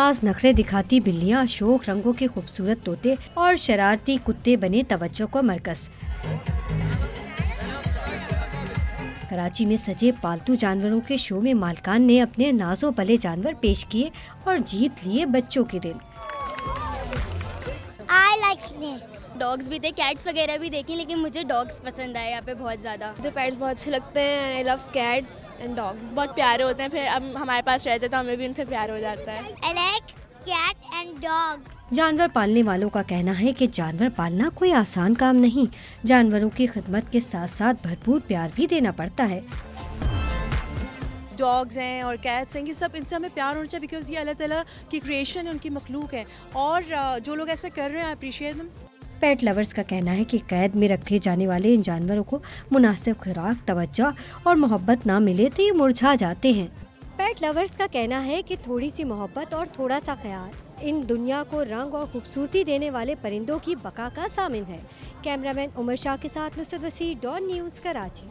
नाज नखरे दिखाती बिल्लियाँ, अशोक रंगों के खूबसूरत तोते और शरारती कुत्ते बने तवज्जो का मरकज। कराची में सजे पालतू जानवरों के शो में मालकान ने अपने नाजो भले जानवर पेश किए और जीत लिए बच्चों के दिल। I like snake. डॉग्स भी थे, कैट्स वगैरह भी देखी, लेकिन मुझे डॉग्स पसंद आए यहाँ पे बहुत ज़्यादा। मुझे पेट्स बहुत अच्छे लगते हैं। I love cats and dogs. बहुत प्यारे होते हैं, फिर अब हमारे पास रहते तो हमें भी उनसे प्यार हो जाता है। I like cat and dog. जानवर पालने वालों का कहना है कि जानवर पालना कोई आसान काम नहीं। जानवरों की खिदमत के साथ साथ भरपूर प्यार भी देना पड़ता है। डॉग्स हैं और कैट्स हैं, ये सब इनसे हमें प्यार होना चाहिए, बिकॉज ये अल्लाह ताला की क्रिएशन है, उनकी मखलूक है। और जो लोग ऐसा कर रहे हैं, I appreciate them. Pet lovers का कहना है कि कैद में रखे जाने वाले इन जानवरों को मुनासिब खुराक, तवज्जो और मोहब्बत ना मिले तो ये मुरझा जाते हैं। पेट लवर्स का कहना है कि थोड़ी सी मोहब्बत और थोड़ा सा ख्याल इन दुनिया को रंग और खूबसूरती देने वाले परिंदों की बका का सामिन है। कैमरामैन उमर शाह के साथ नुसरत वसी, डॉन न्यूज़, कराची।